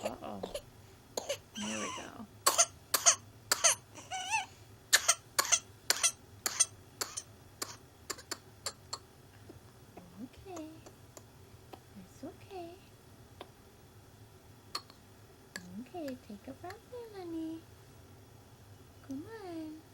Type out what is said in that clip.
Uh-oh. There we go. Okay. It's okay. Okay, take a breath in, honey. Come on.